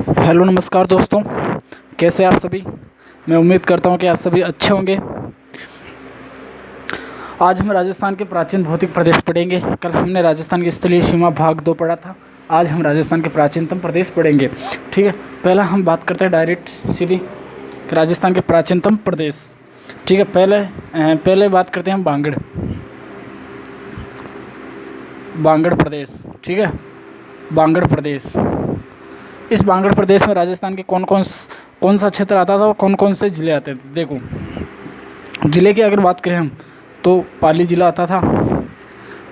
Hello नमस्कार दोस्तों, कैसे आप सभी। मैं उम्मीद करता हूं कि आप सभी अच्छे होंगे। आज हम राजस्थान के प्राचीन भौतिक प्रदेश पढ़ेंगे। कल हमने राजस्थान की स्थलीय सीमा भाग 2 पढ़ा था। आज हम राजस्थान के प्राचीनतम प्रदेश पढ़ेंगे। ठीक है, पहला हम बात करते हैं डायरेक्ट सीधी कि राजस्थान के प्राचीनतम प्रदेश। ठीक है, पहले बात करते हैं हम बांगड़ प्रदेश। ठीक है, बांगड़ प्रदेश। इस बांगड़ प्रदेश में राजस्थान के कौन सा क्षेत्र आता था और कौन कौन से ज़िले आते थे। देखो, ज़िले की अगर बात करें हम तो पाली ज़िला आता था,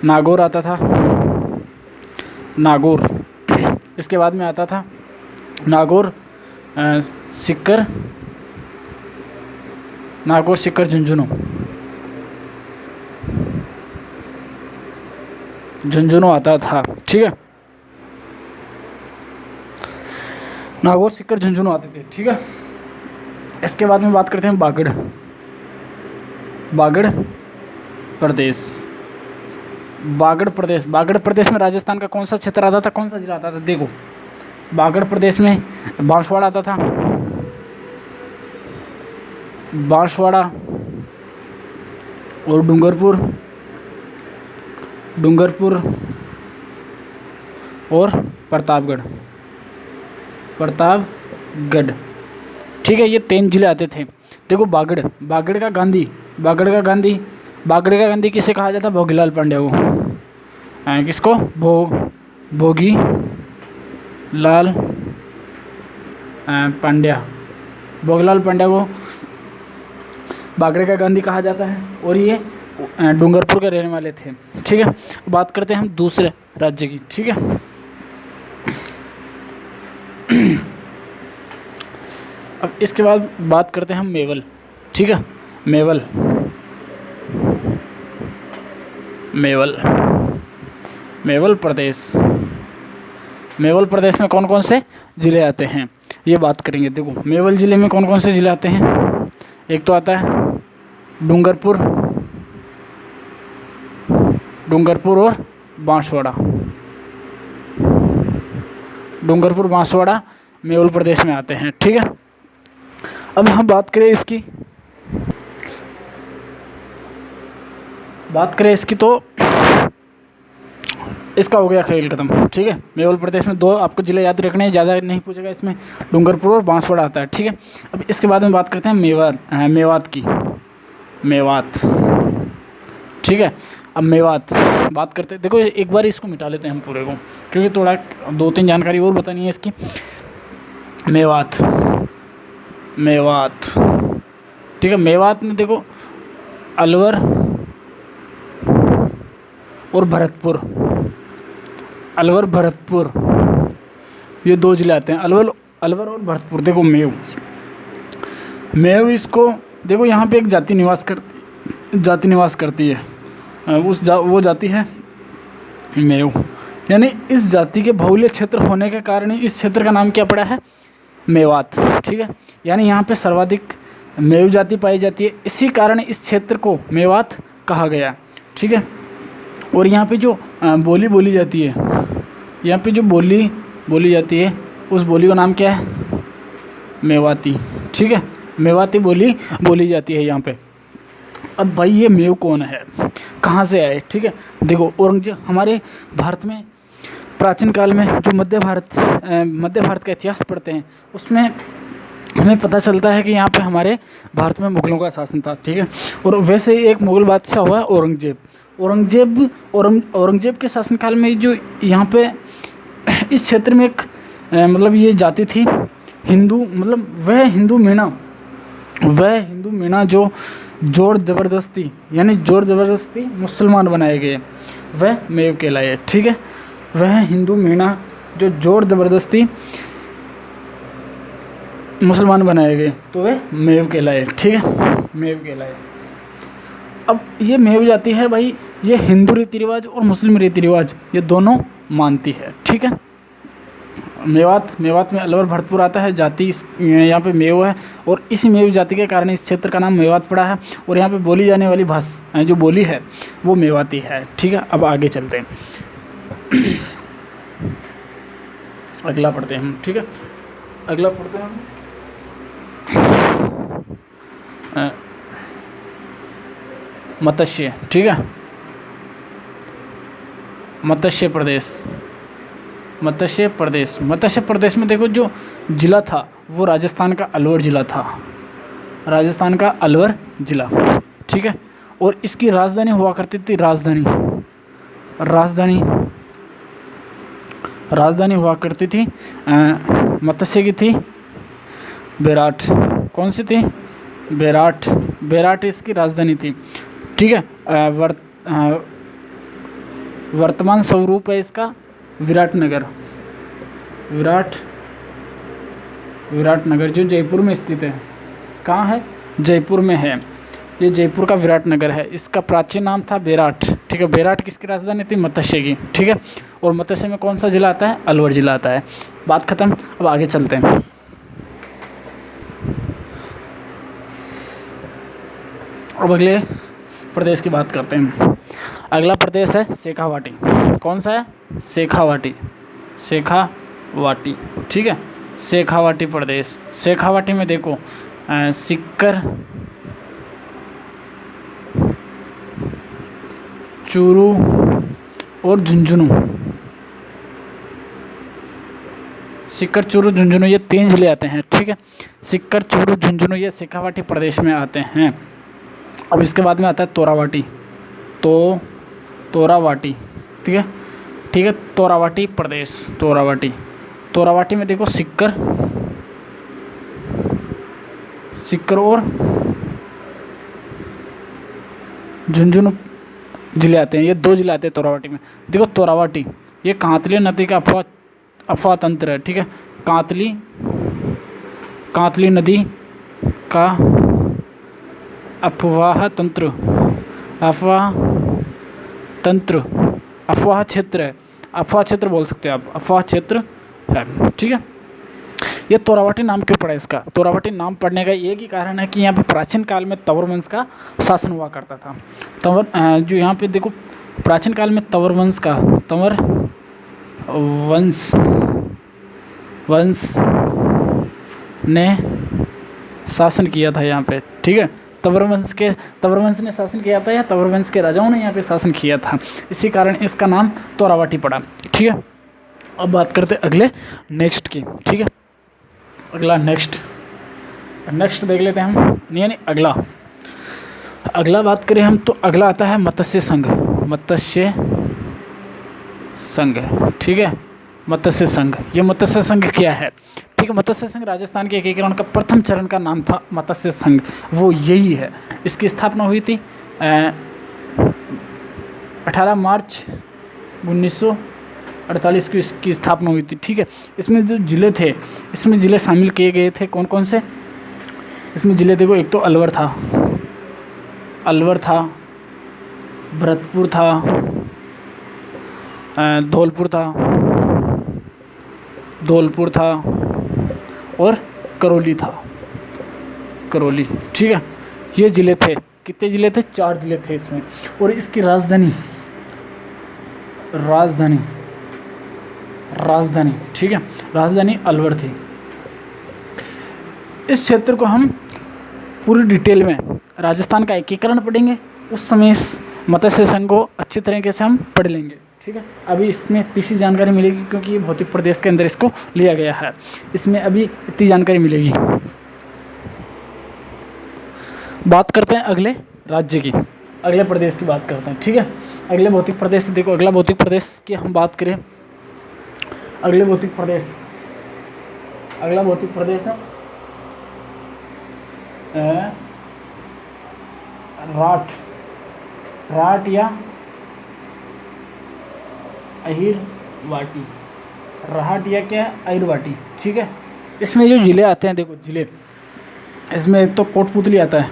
नागौर आता था, नागौर। इसके बाद में आता था नागौर सीकर, झुंझुनू आता था। ठीक है, नागौर सीकर झुंझुनू आते थे। ठीक है, इसके बाद में बात करते हैं बागड़ प्रदेश में राजस्थान का कौन सा क्षेत्र आता था, कौन सा जिला आता था। देखो, बागड़ प्रदेश में बांसवाड़ा आता था, बांसवाड़ा और डूंगरपुर और प्रतापगढ़। ठीक है, ये 3 जिले आते थे। देखो, बागड़ का गांधी किसे कहा जाता है। भोगीलाल पांड्या को। किसको? भोगी लाल भोगीलाल पांड्या को बागड़ का गांधी कहा जाता है। और ये डूंगरपुर के रहने वाले थे। ठीक है, बात करते हैं हम दूसरे राज्य की। ठीक है, अब इसके बाद बात करते हैं हम मेवल। ठीक है, मेवल प्रदेश में कौन कौन से ज़िले आते हैं ये बात करेंगे। देखो, मेवल ज़िले में कौन कौन से ज़िले आते हैं। एक तो आता है डूंगरपुर और बांसवाड़ा मेवल प्रदेश में आते हैं। ठीक है, अब हम बात करें इसकी तो इसका हो गया खेल खत्म। ठीक है, मेवल प्रदेश में 2 आपको जिले याद रखने हैं, ज़्यादा नहीं पूछेगा इसमें। डूंगरपुर और बांसवाड़ा आता है। ठीक है, अब इसके बाद में बात करते हैं मेवात। ठीक है, अब मेवात बात करते हैं। देखो, एक बार इसको मिटा लेते हैं हम पूरे को, क्योंकि थोड़ा 2-3 जानकारी और बतानी है इसकी। मेवात। ठीक है, मेवात में देखो अलवर और भरतपुर ये 2 जिले आते हैं। अलवर और भरतपुर। देखो, मेव इसको देखो, यहाँ पे एक जाति निवास करती है। वो जाति है मेव। यानी इस जाति के बहुल्य क्षेत्र होने के कारण इस क्षेत्र का नाम क्या पड़ा है, मेवात। ठीक है, यानी यहाँ पे सर्वाधिक मेव जाति पाई जाती है, इसी कारण इस क्षेत्र को मेवात कहा गया। ठीक है, और यहाँ पे जो बोली बोली जाती है, उस बोली का नाम क्या है, मेवाती। ठीक है, मेवाती बोली बोली जाती है यहाँ पे। अब भाई, ये मेव कौन है, कहाँ से आए। ठीक है, देखो, औरंगजेब हमारे भारत में प्राचीन काल में जो मध्य भारत का इतिहास पढ़ते हैं, उसमें हमें पता चलता है कि यहाँ पे हमारे भारत में मुग़लों का शासन था। ठीक है, और वैसे ही एक मुग़ल बादशाह हुआ औरंगजेब के शासनकाल में जो यहाँ पे इस क्षेत्र में एक मतलब ये जाति थी हिंदू, मतलब वह हिंदू मीणा जो जोर ज़बरदस्ती मुसलमान बनाए गए, वह मेव कहलाए। ठीक है, वह हिंदू मीणा जो जोर ज़बरदस्ती मुसलमान बनाए गए, तो वे मेव कहलाए। ठीक है, मेव कहलाए। अब ये मेव जाति है भाई, ये हिंदू रीति रिवाज और मुस्लिम रीति रिवाज ये दोनों मानती है। ठीक है, मेवात में अलवर भरतपुर आता है, जाति यहाँ पे मेव है, और इस मेव जाति के कारण इस क्षेत्र का नाम मेवात पड़ा है। और यहाँ पे बोली जाने वाली भाषा जो बोली है वो मेवाती है। ठीक है, अब आगे चलते हैं, अगला पढ़ते हैं हम। ठीक है, अगला पढ़ते हैं हम मत्स्य, ठीक है। मत्स्य प्रदेश, मत्स्य प्रदेश, मत्स्य प्रदेश में देखो जो जिला था वो राजस्थान का अलवर जिला था, राजस्थान का अलवर जिला, ठीक है। और इसकी राजधानी हुआ करती थी, राजधानी हुआ करती थी मत्स्य की थी बेराट। कौन सी थी? बेराट, बेराट इसकी राजधानी थी, ठीक है। वर्तमान स्वरूप है इसका विराटनगर, विराटनगर जो जयपुर में स्थित है। कहाँ है? जयपुर में है। ये जयपुर का विराटनगर है। इसका प्राचीन नाम था बेराट, ठीक है। बेराट किसकी राजधानी थी? मत्स्य की, ठीक है। और मत्स्य में कौन सा जिला आता है? अलवर जिला आता है। बात खत्म। अब आगे चलते हैं। अब अगले प्रदेश की बात करते हैं। अगला प्रदेश है शेखावाटी। कौन सा है? शेखावाटी, शेखावाटी, ठीक है। शेखावाटी प्रदेश। शेखावाटी में देखो सीकर, चूरू और झुंझुनू, सीकर, चूरू, झुंझुनू ये 3 जिले आते हैं, ठीक है। सीकर, चूरू, झुंझुनू ये शेखावाटी प्रदेश में आते हैं। अब इसके बाद में आता है तोरावाटी, तोरावाटी, ठीक है, ठीक है। तोरावाटी प्रदेश, तोरावाटी में देखो सीकर और झुंझुनू जिले आते हैं। ये 2 जिले आते हैं तोरावाटी में। देखो तोरावाटी ये कांतली नदी का अफवाह तंत्र है, ठीक है। कांतली नदी का अफवाह क्षेत्र है। अफवाह क्षेत्र बोल सकते हो आप, अफवाह क्षेत्र है, ठीक है। ये तोरावाटी नाम क्यों पड़ा इसका? तोरावाटी नाम पड़ने का एक ही कारण है कि यहाँ पे प्राचीन काल में तंवर वंश का शासन हुआ करता था। जो यहाँ पे देखो प्राचीन काल में तंवर वंश ने शासन किया था यहाँ पे, ठीक है। तंवर वंश ने शासन किया था या तंवर वंश के राजाओं ने यहाँ पे शासन किया था, इसी कारण इसका नाम तोरावाटी पड़ा, ठीक है। अब बात करते हैं अगले नेक्स्ट की, ठीक है। अगला नेक्स्ट देख लेते हैं हम, यानी अगला बात करें हम तो अगला आता है मत्स्य संघ, ठीक है। मत्स्य संघ, ये मत्स्य संघ क्या है? ठीक है, मत्स्य संघ राजस्थान के एकीकरण का प्रथम चरण का नाम था मत्स्य संघ, वो यही है। इसकी स्थापना हुई थी 18 मार्च 1948 की इसकी स्थापना हुई थी, ठीक है। इसमें जो जिले थे, इसमें जिले शामिल किए गए थे कौन कौन से? इसमें जिले देखो, एक तो अलवर भरतपुर था, धौलपुर था और करौली था, ठीक है। ये जिले थे, कितने जिले थे? 4 जिले थे इसमें। और इसकी राजधानी, ठीक है, राजधानी अलवर थी। इस क्षेत्र को हम पूरी डिटेल में राजस्थान का एकीकरण पढ़ेंगे, उस समय इस मत्स्य संघ को अच्छी तरीके से हम पढ़ लेंगे, ठीक है। अभी इसमें तीसरी जानकारी मिलेगी क्योंकि ये भौतिक प्रदेश के अंदर इसको लिया गया है, इसमें अभी इतनी जानकारी मिलेगी। बात करते हैं अगले राज्य की, अगले प्रदेश की बात करते हैं, ठीक है। अगले भौतिक प्रदेश देखो, अगला भौतिक प्रदेश की हम बात करें, अगला भौतिक प्रदेश है राठ या अहिरवाटी, राहट या क्या अहिरवाटी, ठीक है। इसमें जो जिले आते हैं, देखो जिले, इसमें एक तो कोटपुतली आता है,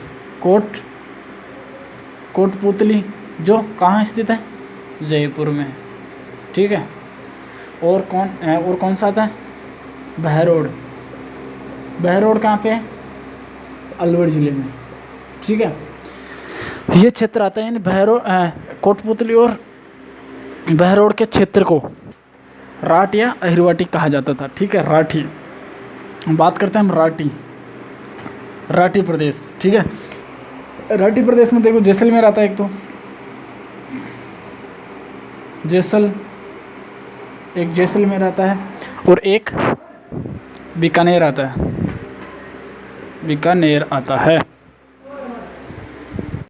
कोटपुतली जो कहाँ स्थित है? जयपुर में, ठीक है। और कौन सा आता है? बहरोड कहाँ पे है? अलवर जिले में, ठीक है। ये क्षेत्र आता है, यानी कोटपुतली और बहरोड के क्षेत्र को राठ या अहिरवाटी कहा जाता था, ठीक है, राठी। बात करते हैं हम राठी प्रदेश, ठीक है। राठी प्रदेश में देखो जैसलमेर आता है, एक तो जैसलमेर आता है और एक बीकानेर आता है,